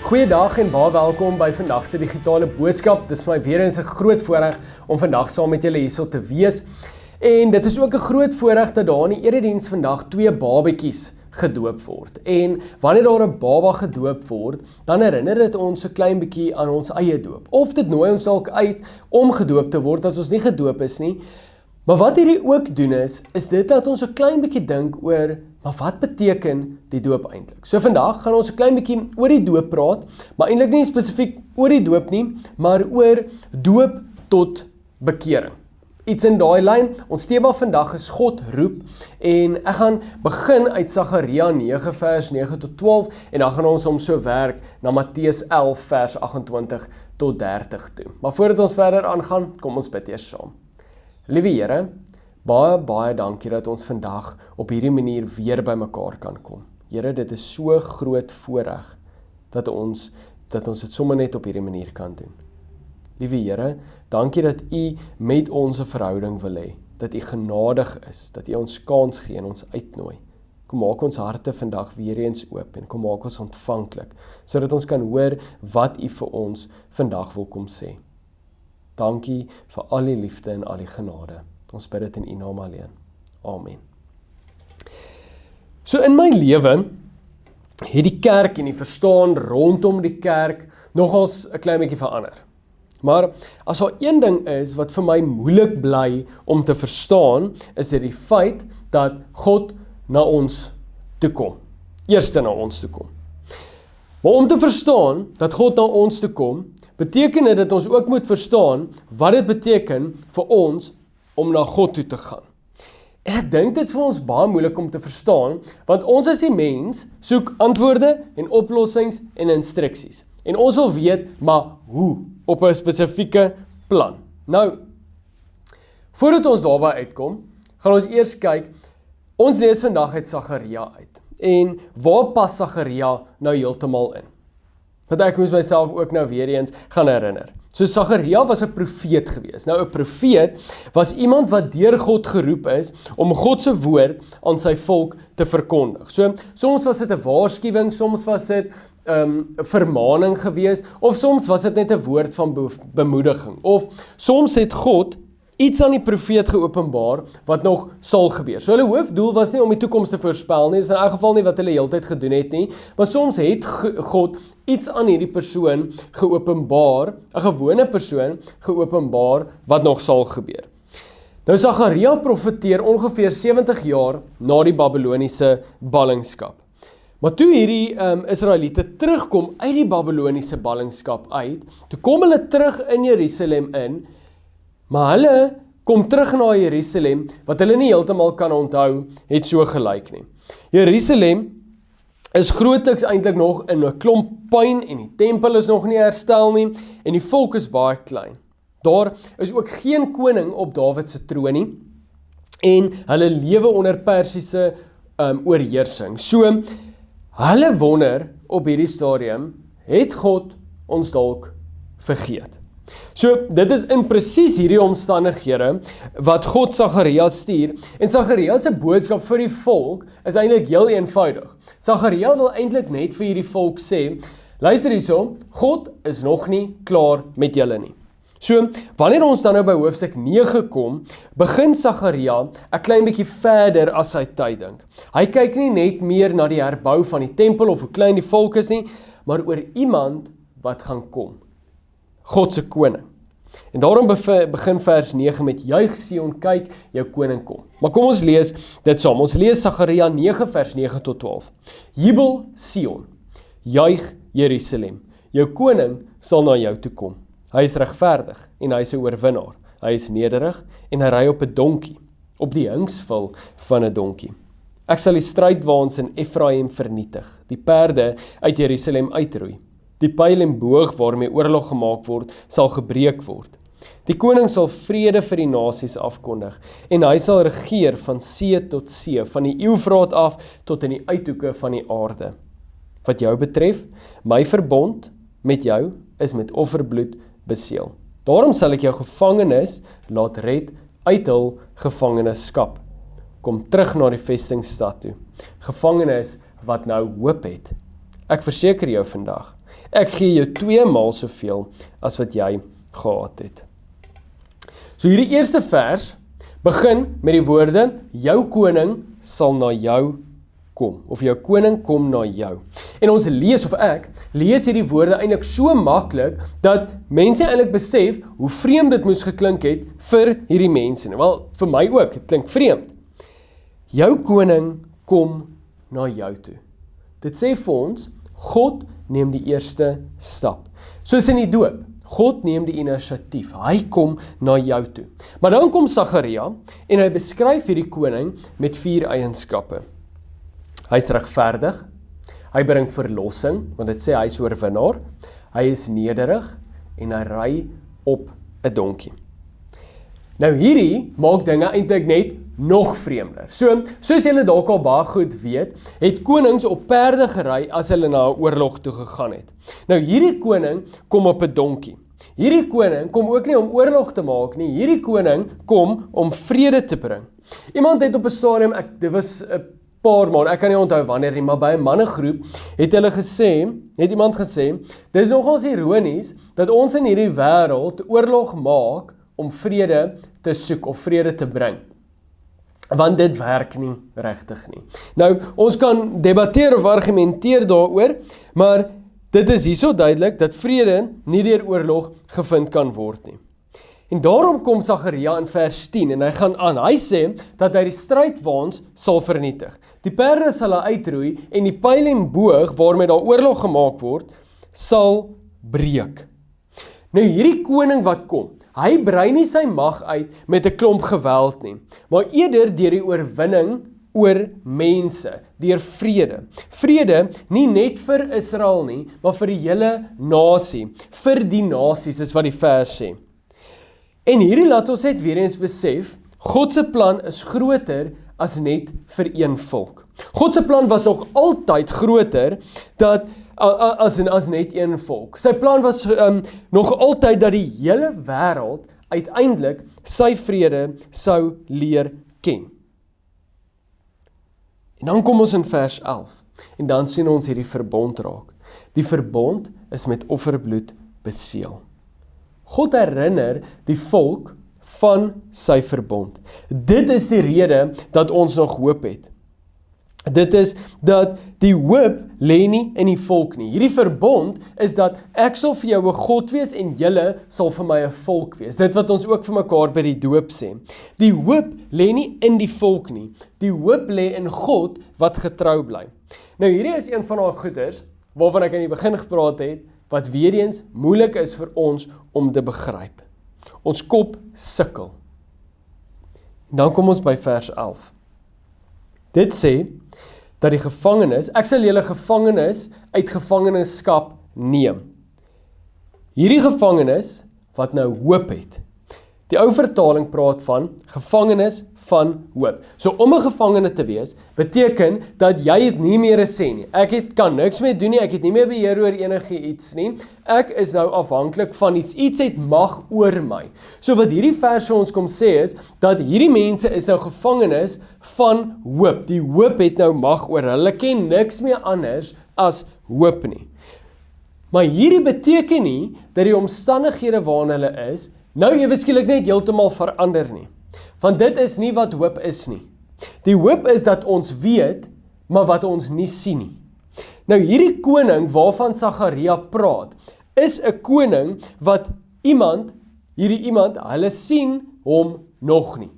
Goeiedag en baie welkom by vandag se digitale boodskap. Dit is vir my weer eens 'n groot voorreg om vandag saam met julle hierso te wees. En dit is ook 'n groot voorreg dat daar in die erediens vandag 2 babatjies gedoop word. En wanneer daar 'n baba gedoop word, dan herinner dit ons so klein bietjie aan ons eie doop. Of dit nooi ons dalk uit om gedoop te word as ons nie gedoop is nie. Maar wat hierdie ook doen is dit dat ons so klein bietjie dink oor, maar wat beteken die doop eintlik? So vandag gaan ons so klein bietjie oor die doop praat, maar eintlik nie spesifiek oor die doop nie, maar oor doop tot bekering. Iets in daai lyn. Ons tema vandag is God roep en ek gaan begin uit Sagaria 9 vers 9 tot 12 en dan gaan ons so werk na Matteus 11 vers 28 tot 30 toe. Maar voordat ons verder aangaan, kom ons bid eers saam. Liewe Here, baie dankie dat ons vandag op hierdie manier weer by mekaar kan kom. Here, dit is so groot voorreg dat ons dit sommer net op hierdie manier kan doen. Liewe Here, dankie dat U met ons 'n verhouding wil hê, dat U genadig is, dat U ons kans gee en ons uitnooi. Kom maak ons harte vandag weer eens oop en kom maak ons ontvanklik, sodat ons kan hoor wat U vir ons vandag wil kom sê. Dankie vir al die liefde en al die genade. Ons bid dit in U naam alleen. Amen. So in my lewe het die kerk en die verstaan rondom die kerk nogals 'n klein bietjie verander. Maar as daar een ding is wat vir my moeilik bly om te verstaan, is dit die feit dat God na ons toe kom. Eerste na ons toe kom. Maar om te verstaan dat God na ons toe kom, beteken dit dat ons ook moet verstaan wat dit beteken vir ons om na God toe te gaan. En ek dink dit is vir ons baie moeilik om te verstaan, want ons as die mens soek antwoorde en oplossings en instruksies. En ons wil weet, maar hoe? Op 'n spesifieke plan. Nou, voordat ons daarby uitkom, gaan ons eers kyk, ons lees vandag uit Sagaria uit. En waar pas Sagaria nou heeltemal in? Want ek moes myself ook nou weer eens gaan herinner. So Sagaria was 'n profeet gewees. Nou 'n profeet was iemand wat deur God geroep is om God se woord aan sy volk te verkondig. So soms was dit 'n waarskuwing, soms was dit 'n vermaaning gewees, of soms was dit net 'n woord van bemoediging, of soms het God iets aan die profeet geopenbaar wat nog sal gebeur. So hulle hoofdoel was nie om die toekoms te voorspel nie, dis in elk geval nie wat hulle heeltyd gedoen het nie, maar soms het God iets aan hierdie persoon geopenbaar, 'n gewone persoon geopenbaar wat nog sal gebeur. Nou Sagaria profeteer ongeveer 70 jaar na die Babiloniese ballingskap. Maar toe hierdie Israeliete terugkom uit die Babiloniese ballingskap uit, toe kom hulle terug in Jerusalem in, maar hulle kom terug na Jerusalem, wat hulle nie heeltemal kan onthou, het so gelyk nie. Jerusalem is grootliks eintlik nog in 'n klomp puin en die tempel is nog nie herstel nie en die volk is baie klein. Daar is ook geen koning op Dawid se troon nie en hulle lewe onder Persiese oorheersing. So, hulle wonder op hierdie stadium, het God ons dalk vergeet? So, dit is in presies hierdie omstandighede wat God Sagaria stuur, en Sagaria se boodskap vir die volk is eintlik heel eenvoudig. Sagaria wil eintlik net vir hierdie volk sê, luister hierso, God is nog nie klaar met julle nie. So, wanneer ons dan nou by hoofstuk 9 kom, begin Sagaria 'n klein bietjie verder as sy tyd dink. Hy kyk nie net meer na die herbou van die tempel of hoe klein die volk is nie, maar oor iemand wat gaan kom. God se koning. En daarom begin vers 9 met, juig Sion, kyk, jou koning kom. Maar kom ons lees dit saam. Ons lees Sagaria 9 vers 9 tot 12. Jubel Sion, juig Jerusalem, jou koning sal na jou toe kom. Hy is regverdig en hy is 'n oorwinnaar. Hy is nederig en hy ry op 'n donkie, op die hingsvul van 'n donkie. Ek sal die strydwaans in Efraim vernietig, die perde uit Jerusalem uitroei. Die pyl en boog waarmee oorlog gemaak word, sal gebreek word. Die koning sal vrede vir die nasies afkondig, en hy sal regeer van see tot see, van die Eufraat af tot in die uithoeke van die aarde. Wat jou betref, my verbond met jou is met offerbloed beseël. Daarom sal ek jou gevangenes laat red uit hul gevangenskap. Kom terug na die vestingstad toe. Gevangenes wat nou hoop het. Ek verseker jou vandag, Ek gee jou 2 maal soveel as wat jy gehad het. So hierdie eerste vers begin met die woorde, jou koning sal na jou kom, of jou koning kom na jou. En ons lees, of ek, lees hierdie woorde eintlik so maklik, dat mense eintlik besef, hoe vreemd dit moes geklink het vir hierdie mense. Wel, vir my ook, het klink vreemd. Jou koning kom na jou toe. Dit sê vir ons, God neem die eerste stap. Soos in die doop, God neem die inisiatief, hy kom na jou toe. Maar dan kom Sagaria, en hy beskryf hierdie koning met 4 eienskappe. Hy is regverdig, hy bring verlossing, want dit sê hy is oorwinnaar, hy is nederig, en hy ry op 'n donkie. Nou hierdie maak dinge eintlik net nog vreemder. Soos julle dalk al baie goed weet, het konings op perde gery as hulle na 'n oorlog toe gegaan het. Nou hierdie koning kom op 'n donkie. Hierdie koning kom ook nie om oorlog te maak nie, hierdie koning kom om vrede te bring. Iemand het op 'n stadium, dit was 'n paar maande, ek kan nie onthou wanneer nie, maar by 'n mannegroep het iemand gesê, dis nogals ironies dat ons in hierdie wêreld oorlog maak om vrede te soek of vrede te bring. Want dit werk nie regtig nie. Nou, ons kan debatteer of argumenteer daaroor, maar dit is hierso duidelik dat vrede nie deur oorlog gevind kan word nie. En daarom kom Sagaria in vers 10 en hy gaan aan. Hy sê dat hy die strydwaans sal vernietig. Die perde sal hy uitroei en die pyl en boog waarmee daar oorlog gemaak word, sal breek. Nou hierdie koning wat kom, hy brei nie sy mag uit met 'n klomp geweld nie, maar eerder deur die oorwinning oor mense, deur vrede. Vrede nie net vir Israel nie, maar vir die hele nasie, vir die nasies is wat die vers sê. En hierdie laat ons net weer eens besef, God se plan is groter as net vir een volk. God se plan was nog altyd groter as net een volk. Sy plan was nog altyd dat die hele wêreld uiteindelik sy vrede sou leer ken. En dan kom ons in vers 11 en dan sien ons hierdie verbond raak. Die verbond is met offerbloed beseël. God herinner die volk van sy verbond. Dit is die rede dat ons nog hoop het. Dit is dat die hoop lê nie in die volk nie. Hierdie verbond is dat ek sal vir jou 'n God wees en julle sal vir my 'n volk wees. Dit wat ons ook vir mekaar by die doop sê. Die hoop lê nie in die volk nie. Die hoop lê in God wat getrou bly. Nou hierdie is een van daai goeders waarvan ek in die begin gepraat het, wat weer eens moeilik is vir ons om te begryp. Ons kop sukkel. Dan kom ons by vers 11. Dit sê dat die gevangenes, ek sal julle gevangenes uit gevangenskap neem. Hierdie gevangenes wat nou hoop het. Die ou vertaling praat van gevangenes van hoop. So om 'n gevangene te wees, beteken dat jy het nie meer 'n sê nie. Ek kan niks meer doen nie, ek het nie meer beheer oor enigiets nie. Ek is nou afhanklik van iets. Iets het mag oor my. So wat hierdie vers vir ons kom sê is, dat hierdie mense is nou gevangenes van hoop. Die hoop het nou mag oor hulle. Hulle ken niks meer anders as hoop nie. Maar hierdie beteken nie, dat die omstandighede waarin hulle is, nou ewe skielik net heeltemal verander nie. Want dit is nie wat hoop is nie. Die hoop is dat ons weet, maar wat ons nie sien nie. Nou hierdie koning waarvan Sagaria praat, is 'n koning wat hierdie iemand, hulle sien hom nog nie.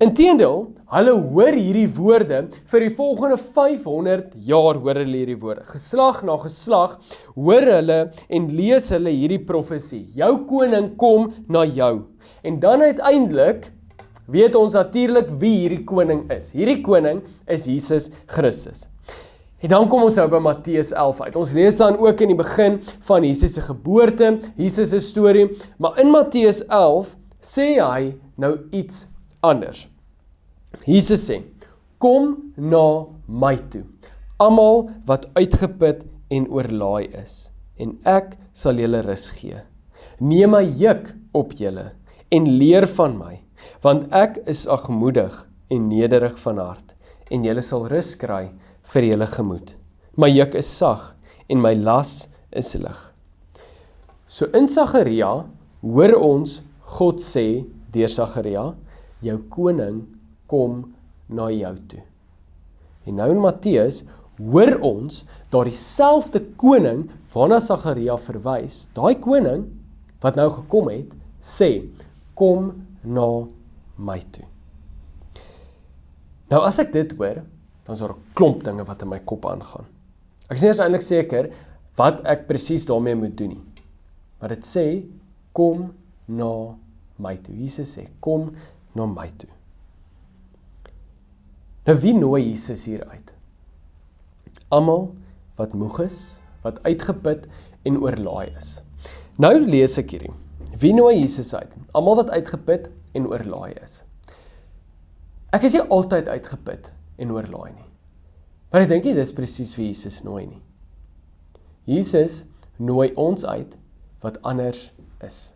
Inteendeel, hulle hoor hierdie woorde vir die volgende 500 jaar hoor hulle hierdie woorde. Geslag na geslag hoor hulle en lees hulle hierdie profesie. Jou koning kom na jou. En dan uiteindelik weet ons natuurlik wie hierdie koning is. Hierdie koning is Jesus Christus. En dan kom ons nou by Matteus 11 uit. Ons lees dan ook in die begin van Jesus se geboorte, Jesus se storie, maar in Matteus 11 sê hy nou iets anders. Jesus sê, kom na my toe, almal wat uitgeput en oorlaai is, en ek sal julle rus gee. Neem my juk op julle en leer van my, want ek is agmoedig en nederig van hart, en julle sal rus kry vir julle gemoed. My juk is sag en my las is lig. So in Sagaria hoor ons God sê deur Sagaria, jou koning kom na jou toe. En nou in Matteus hoor ons dat dieselfde koning waarna Sagaria verwys, daai koning wat nou gekom het, sê, kom na my toe. Nou as ek dit hoor, dan is daar 'n klomp dinge wat in my kop aangaan. Ek is nie eens eintlik seker wat ek presies daarmee moet doen nie. Maar dit sê, kom na my toe. Jesus sê, kom na my toe. Nou wie nooi Jesus hier uit? Almal wat moeg is, wat uitgeput en oorlaai is. Nou lees ek hierdie. Wie nooi Jesus uit? Almal wat uitgeput en oorlaai is. Ek is nie altyd uitgeput en oorlaai nie. Maar ek dink nie dis presies wie Jesus nooi nie. Jesus nooi ons uit wat anders is,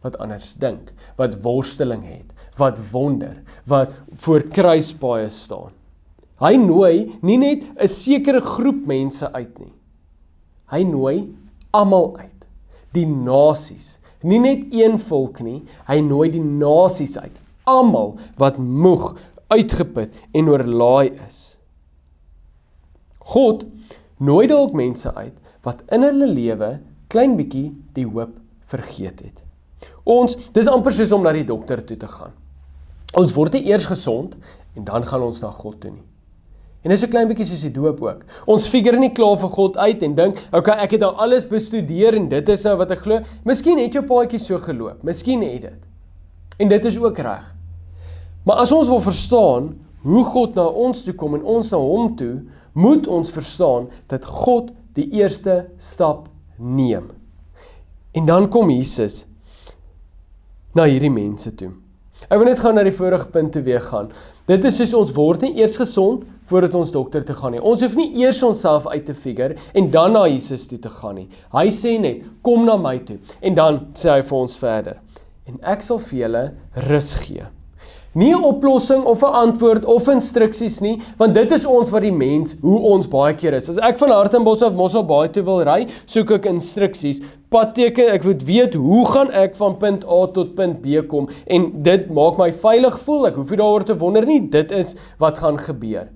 wat anders dink, wat worsteling het, wat wonder, wat voor kruispaaie staan. Hy nooi nie net 'n sekere groep mense uit nie. Hy nooi almal uit, die nasies, nie net een volk nie, hy nooi die nasies uit, almal wat moeg, uitgeput en oorlaai is. God nooi dalk mense uit wat in hulle lewe klein bietjie die hoop vergeet het. Dis amper soos om na die dokter toe te gaan. Ons word nie eers gesond en dan gaan ons na God toe nie. En dis so klein bietjie soos die doop ook. Ons figure nie klaar vir God uit en dink, okay, ek het nou alles bestudeer en dit is nou wat ek glo. Miskien het jou paadjie so geloop, miskien het dit. En dit is ook reg. Maar as ons wil verstaan hoe God na ons toe kom en ons na hom toe, moet ons verstaan dat God die eerste stap neem. En dan kom Jesus na hierdie mense toe. Ek wil net gou na die vorige punt toe weer gaan. Dit is soos ons word nie eers gesond voordat ons dokter te gaan nie. Ons hoef nie eers onsself uit te figure en dan na Jesus toe te gaan nie. Hy sê net, kom na my toe. En dan sê hy vir ons verder. En ek sal vir julle rus gee. Nie 'n oplossing of 'n antwoord of instruksies nie, want dit is ons wat die mens, hoe ons baie keer is. As ek van Hartenbos af Mosselbaai toe wil ry, soek ek instruksies, padteken, ek moet weet, hoe gaan ek van punt A tot punt B kom, en dit maak my veilig voel, ek hoef nie daaroor te wonder nie, dit is wat gaan gebeur.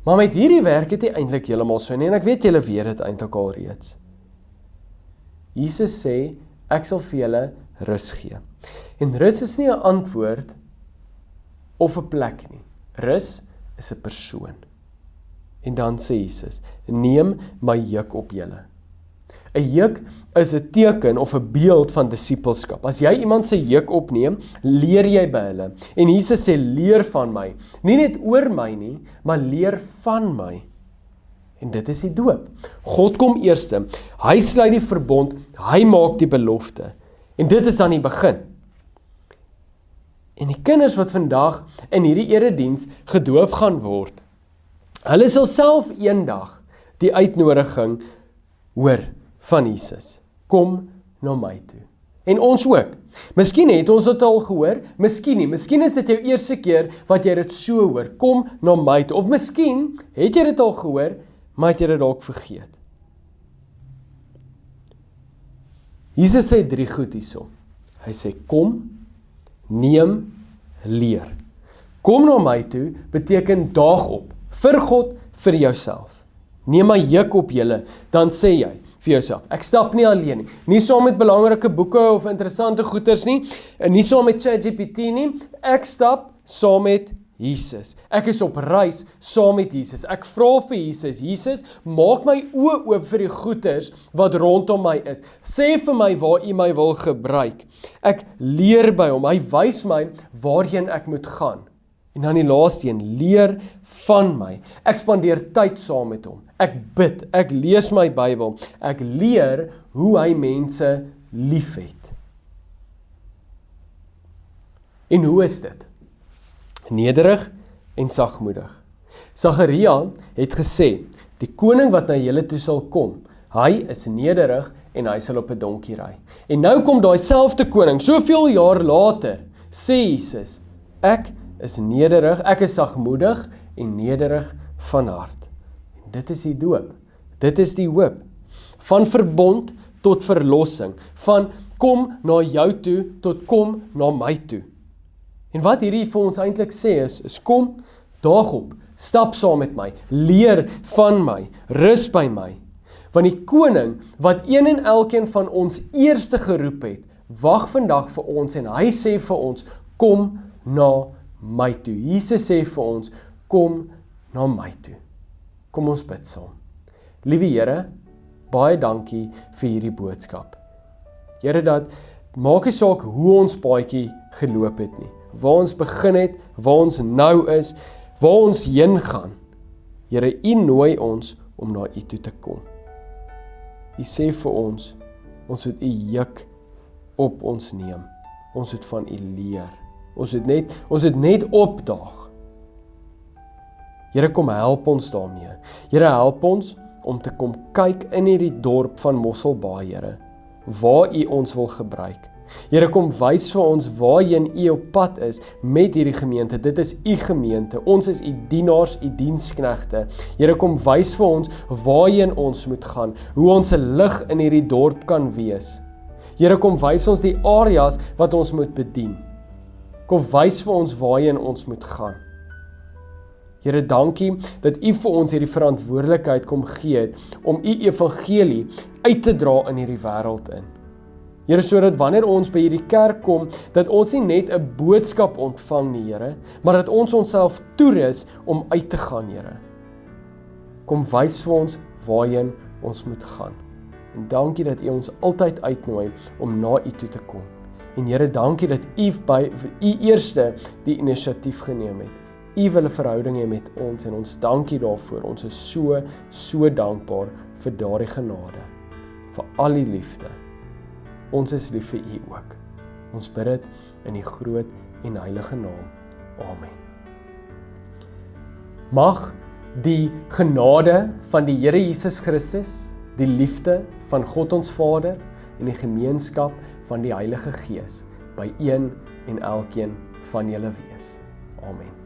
Maar met hierdie werk het hy eintlik heeltemal so nie, en ek weet julle weet dit eintlik al reeds. Jesus sê, ek sal vir julle rus gee. En rus is nie 'n antwoord of 'n plek nie. Rus is 'n persoon. En dan sê Jesus, neem my juk op julle. 'n Juk is 'n teken of 'n beeld van disippelskap. As jy iemand se juk opneem, leer jy by hulle. En Jesus sê, leer van my. Nie net oor my nie, maar leer van my. En dit is die doop. God kom eerste. Hy sluit die verbond, hy maak die belofte. En dit is dan die begin. En die kinders wat vandag in hierdie erediens gedoop gaan word, hulle sal self eendag die uitnodiging hoor van Jesus. Kom na my toe. En ons ook. Miskien het ons dit al gehoor, miskien nie. Miskien is dit jou eerste keer wat jy dit so hoor. Kom na my toe. Of miskien het jy dit al gehoor, maar het jy dit dalk vergeet. Jesus sê 3 goed hierso. Hy sê, kom, neem, leer. Kom na my toe beteken daag op, vir God, vir jouself. Neem my juk op julle, dan sê jy vir jouself, ek stap nie alleen nie, nie saam met belangrike boeke of interessante goeders nie, en nie saam met ChatGPT nie, ek stap saam met Jesus. Ek is op reis saam met Jesus. Ek vra vir Jesus, Jesus, maak my oë oop vir die goeders wat rondom my is. Sê vir my waar U my wil gebruik. Ek leer by hom. Hy wys my waarheen ek moet gaan. En dan die laaste een, leer van my. Ek spandeer tyd saam met hom. Ek bid, ek lees my Bybel. Ek leer hoe hy mense liefhet. En hoe is dit? Nederig en sagmoedig. Sagaria het gesê, die koning wat na julle toe sal kom, hy is nederig en hy sal op 'n donkie ry. En nou kom daai selfde koning, soveel jaar later, sê Jesus, ek is nederig, ek is sagmoedig en nederig van hart. En dit is die doop. Dit is die hoop. van verbond tot verlossing, van kom na jou toe tot kom na my toe. En wat hierdie vir ons eintlik sê is kom, daag op, stap saam met my, leer van my, rus by my. Want die koning wat een en elkeen van ons eerste geroep het, wag vandag vir ons en hy sê vir ons, kom na my toe. Jesus sê vir ons, kom na my toe. Kom ons bid saam. Liewe Here, baie dankie vir hierdie boodskap. Here, dat maak nie saak hoe ons paadjie geloop het nie, waar ons begin het, waar ons nou is, waar ons heen gaan. Here, U nooi ons om na U toe te kom. U sê vir ons moet U juk op ons neem. Ons moet van U leer. Ons moet net opdaag. Here, kom help ons daarmee. Here, help ons om te kom kyk in hierdie dorp van Mosselbaai, Here, waar U ons wil gebruik. Here, kom wys vir ons waarheen U op pad is met hierdie gemeente. Dit is U gemeente. Ons is U dienaars, U diensknegte. Here, kom wys vir ons waarheen ons moet gaan, hoe ons 'n lig in hierdie dorp kan wees. Here, kom wys ons die areas wat ons moet bedien. Kom wys vir ons waarheen ons moet gaan. Here, dankie dat U vir ons hierdie verantwoordelikheid kom gee het om U evangelie uit te dra in hierdie wêreld in. Here, sodat wanneer ons by hierdie kerk kom, dat ons nie net 'n boodskap ontvang nie, Here, maar dat ons onsself toerus om uit te gaan, Here. Kom wys vir ons waarheen ons moet gaan. En dankie dat U ons altyd uitnooi om na U toe te kom. En Here, dankie dat U eerste die inisiatief geneem het. U wil 'n verhouding hê met ons en ons dankie daarvoor. Ons is so dankbaar vir daardie genade, vir al die liefde. Ons is lief vir U ook. Ons bid dit in die groot en heilige naam. Amen. Mag die genade van die Here Jesus Christus, die liefde van God ons Vader en die gemeenskap van die Heilige Gees by een en elkeen van julle wees. Amen.